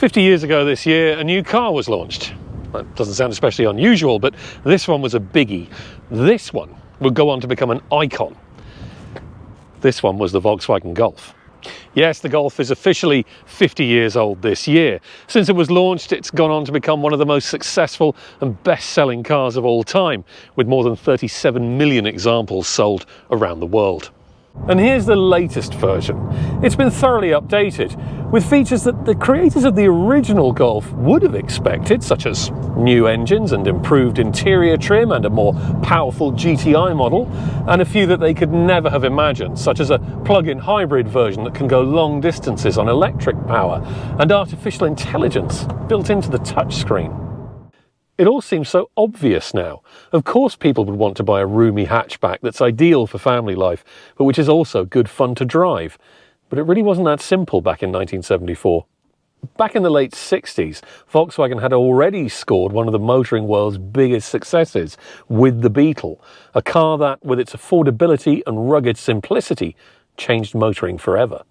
50 years ago this year, a new car was launched. That doesn't sound especially unusual, but this one was a biggie. This one would go on to become an icon. This one was the Volkswagen Golf. Yes, the Golf is officially 50 years old this year. Since it was launched, it's gone on to become one of the most successful and best-selling cars of all time, with more than 37 million examples sold around the world. And here's the latest version. It's been thoroughly updated, with features that the creators of the original Golf would have expected, such as new engines and improved interior trim and a more powerful GTI model, and a few that they could never have imagined, such as a plug-in hybrid version that can go long distances on electric power, and artificial intelligence built into the touchscreen. It all seems so obvious now. Of course people would want to buy a roomy hatchback that's ideal for family life, but which is also good fun to drive. But it really wasn't that simple back in 1974. Back in the late 60s, Volkswagen had already scored one of the motoring world's biggest successes with the Beetle, a car that, with its affordability and rugged simplicity, changed motoring forever.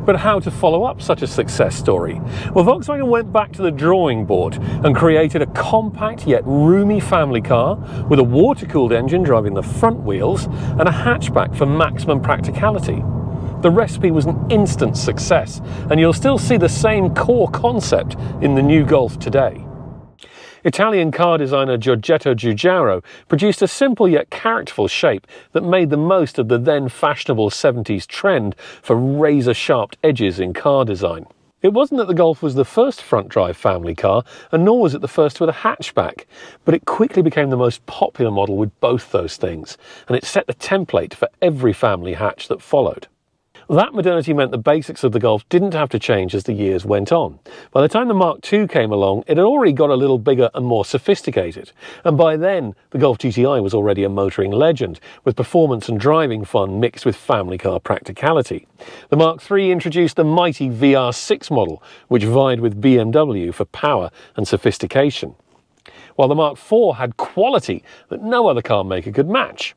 But how to follow up such a success story? Well, Volkswagen went back to the drawing board and created a compact yet roomy family car with a water-cooled engine driving the front wheels and a hatchback for maximum practicality. The recipe was an instant success, and you'll still see the same core concept in the new Golf today. Italian car designer Giorgetto Giugiaro produced a simple yet characterful shape that made the most of the then fashionable 70s trend for razor-sharp edges in car design. It wasn't that the Golf was the first front-drive family car, and nor was it the first with a hatchback, but it quickly became the most popular model with both those things, and it set the template for every family hatch that followed. That modernity meant the basics of the Golf didn't have to change as the years went on. By the time the Mark II came along, it had already got a little bigger and more sophisticated. And by then, the Golf GTI was already a motoring legend, with performance and driving fun mixed with family car practicality. The Mark III introduced the mighty VR6 model, which vied with BMW for power and sophistication. While the Mark IV had quality that no other car maker could match.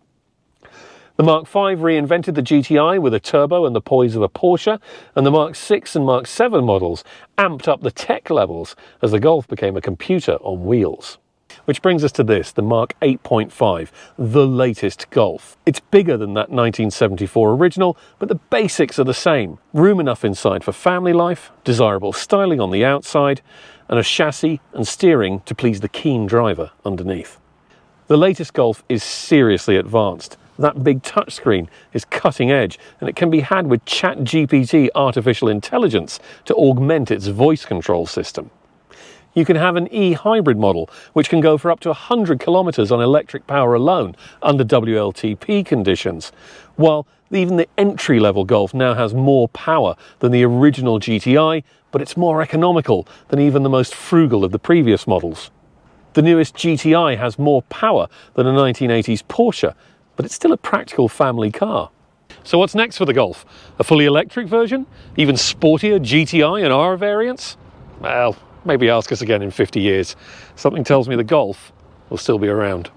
The Mark V reinvented the GTI with a turbo and the poise of a Porsche, and the Mark VI and Mark VII models amped up the tech levels as the Golf became a computer on wheels. Which brings us to this, the Mark 8.5, the latest Golf. It's bigger than that 1974 original, but the basics are the same. Room enough inside for family life, desirable styling on the outside, and a chassis and steering to please the keen driver underneath. The latest Golf is seriously advanced. That big touchscreen is cutting edge, and it can be had with ChatGPT artificial intelligence to augment its voice control system. You can have an e-hybrid model, which can go for up to 100 kilometers on electric power alone under WLTP conditions, while even the entry-level Golf now has more power than the original GTI, but it's more economical than even the most frugal of the previous models. The newest GTI has more power than a 1980s Porsche, but it's still a practical family car. So what's next for the Golf? A fully electric version? Even sportier GTI and R variants? Well, maybe ask us again in 50 years. Something tells me the Golf will still be around.